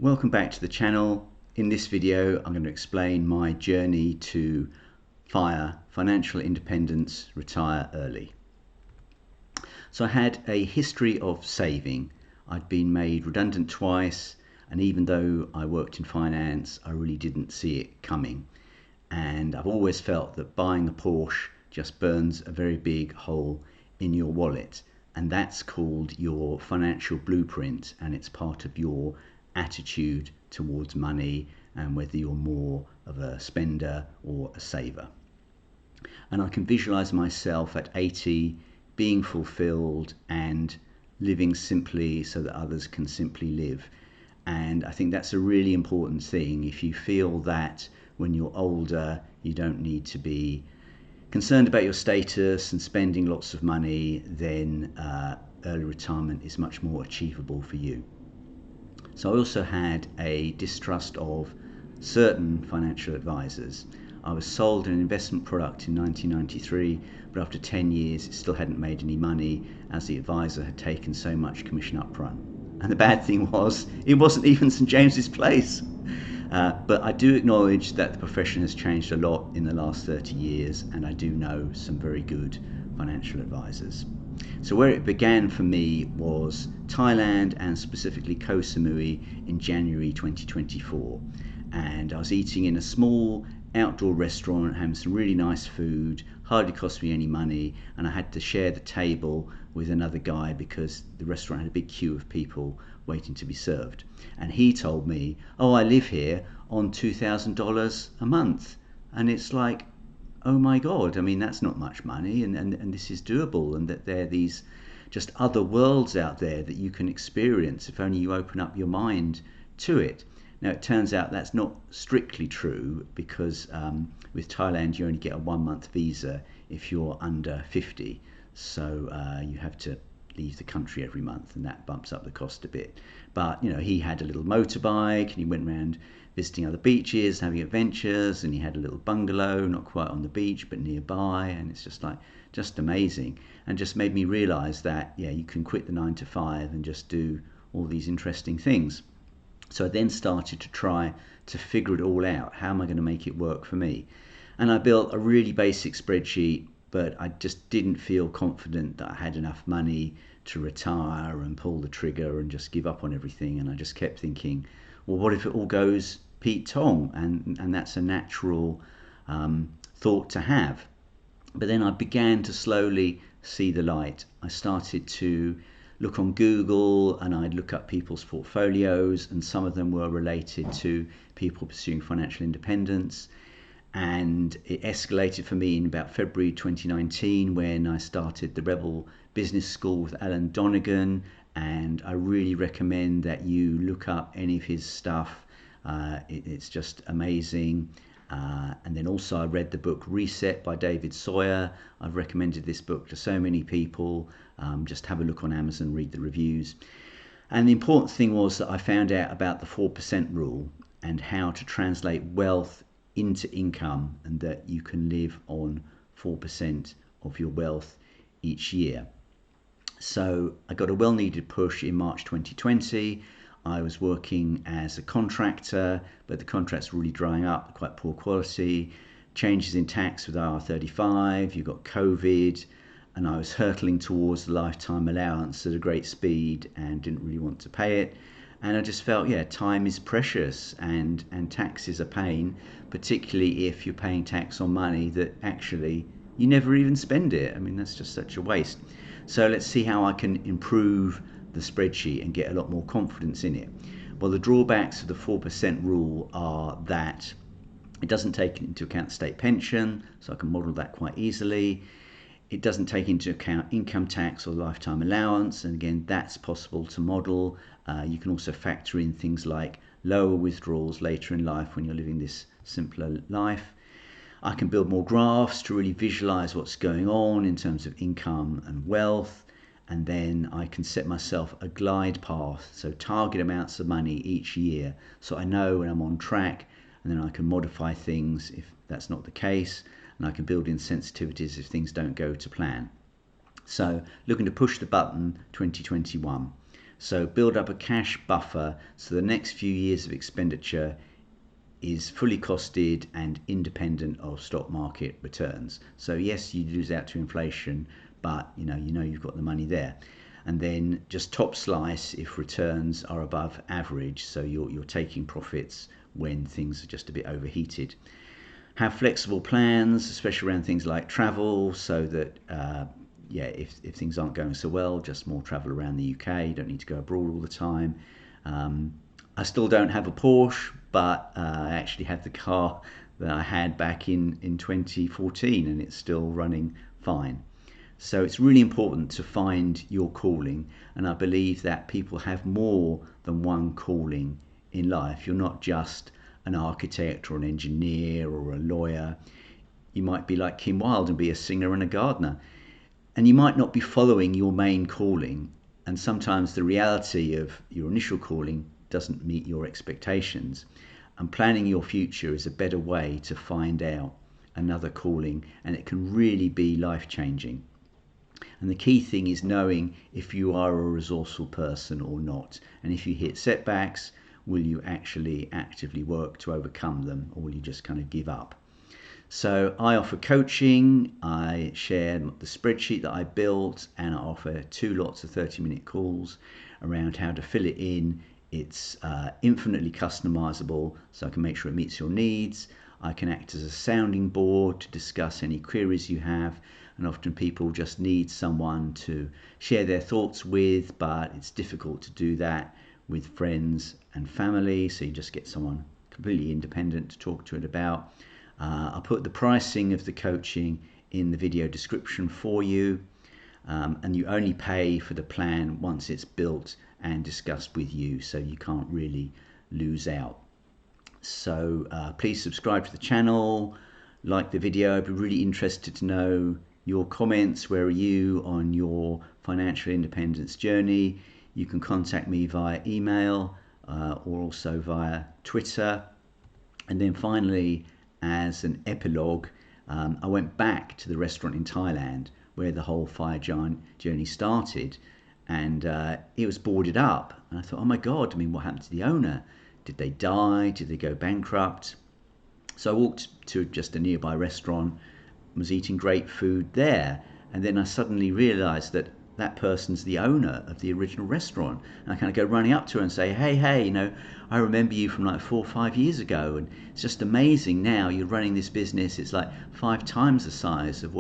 Welcome back to the channel. In this video, I'm going to explain my journey to financial independence, retire early. So I had a history of saving. I'd been made redundant twice, and even though I worked in finance, I really didn't see it coming. And I've always felt that buying a Porsche just burns a very big hole in your wallet. And that's called your financial blueprint, and it's part of your attitude towards money and whether you're more of a spender or a saver. And I can visualize myself at 80 being fulfilled and living simply so that others can simply live. And I think that's a really important thing. If you feel that when you're older you don't need to be concerned about your status and spending lots of money, then early retirement is much more achievable for you. So I also had a distrust of certain financial advisors. I was sold an investment product in 1993, but after 10 years it still hadn't made any money as the advisor had taken so much commission up front. And the bad thing was, it wasn't even St James's Place. But I do acknowledge that the profession has changed a lot in the last 30 years, and I do know some very good financial advisors. So where it began for me was Thailand, and specifically Koh Samui in January 2024. And I was eating in a small outdoor restaurant, having some really nice food, hardly cost me any money, and I had to share the table with another guy because the restaurant had a big queue of people waiting to be served. And he told me, oh, I live here on $2,000 a month. And it's like, oh my God, I mean, that's not much money, and this is doable, and that there are these just other worlds out there that you can experience if only you open up your mind to it. Now, it turns out that's not strictly true because with Thailand, you only get a 1-month visa if you're under 50. So you have to leave the country every month, and that bumps up the cost a bit. But, you know, he had a little motorbike and he went around visiting other beaches, having adventures, and he had a little bungalow, not quite on the beach, but nearby. And it's just amazing, and just made me realize that, yeah, you can quit the 9 to 5 and just do all these interesting things. So I then started to try to figure it all out. How am I going to make it work for me? And I built a really basic spreadsheet, but I just didn't feel confident that I had enough money to retire and pull the trigger and just give up on everything. And I just kept thinking, well, what if it all goes Pete Tong? And that's a natural thought to have. But then I began to slowly see the light. I started to look on Google, and I'd look up people's portfolios, and some of them were related to people pursuing financial independence. And it escalated for me in about February 2019 when I started the Rebel Business School with Alan Donegan, and I really recommend that you look up any of his stuff. It's just amazing. And then also I read the book Reset by David Sawyer. I've recommended this book to so many people. Just have a look on Amazon, read the reviews. And the important thing was that I found out about the 4% rule and how to translate wealth into income, and that you can live on 4% of your wealth each year. So I got a well-needed push in March 2020. I was working as a contractor, but the contract's really drying up, quite poor quality. Changes in tax with IR35, you got COVID, and I was hurtling towards the lifetime allowance at a great speed and didn't really want to pay it. And I just felt, yeah, time is precious, and tax is a pain, particularly if you're paying tax on money that actually you never even spend it. I mean, that's just such a waste. So let's see how I can improve the spreadsheet and get a lot more confidence in it. Well, the drawbacks of the 4% rule are that it doesn't take into account state pension, so I can model that quite easily. It doesn't take into account income tax or lifetime allowance, and again, that's possible to model. You can also factor in things like lower withdrawals later in life when you're living this simpler life. I can build more graphs to really visualize what's going on in terms of income and wealth. And then I can set myself a glide path, so target amounts of money each year, so I know when I'm on track, and then I can modify things if that's not the case, and I can build in sensitivities if things don't go to plan. So looking to push the button 2021. So build up a cash buffer so the next few years of expenditure is fully costed and independent of stock market returns. So yes, you lose out to inflation, but you know you've got the money there. And then just top slice if returns are above average, so you're taking profits when things are just a bit overheated. Have flexible plans, especially around things like travel, so that if things aren't going so well, just more travel around the UK. You don't need to go abroad all the time. I still don't have a Porsche, but I actually have the car that I had back in 2014, and it's still running fine. So it's really important to find your calling, and I believe that people have more than one calling in life. You're not just an architect or an engineer or a lawyer. You might be like Kim Wilde and be a singer and a gardener. And you might not be following your main calling, and sometimes the reality of your initial calling doesn't meet your expectations. And planning your future is a better way to find out another calling, and it can really be life-changing. And the key thing is knowing if you are a resourceful person or not. And if you hit setbacks, will you actually actively work to overcome them, or will you just kind of give up? So I offer coaching, I share the spreadsheet that I built, and I offer 2 lots of 30-minute calls around how to fill it in. It's infinitely customizable, so I can make sure it meets your needs. I can act as a sounding board to discuss any queries you have, and often people just need someone to share their thoughts with, but it's difficult to do that with friends and family, so you just get someone completely independent to talk to it about. I'll put the pricing of the coaching in the video description for you, and you only pay for the plan once it's built and discussed with you, so you can't really lose out. So please subscribe to the channel, like the video. I'd be really interested to know your comments. Where are you on your financial independence journey? You can contact me via email or also via Twitter. And then finally, as an epilogue, I went back to the restaurant in Thailand where the whole fire journey started, and it was boarded up. And I thought, oh my God, I mean, what happened to the owner? Did they die? Did they go bankrupt? So I walked to just a nearby restaurant, was eating great food there, and then I suddenly realized that that person's the owner of the original restaurant. And I kind of go running up to her and say, hey, you know, I remember you from like 4 or 5 years ago, and it's just amazing now you're running this business. It's like 5 times the size of what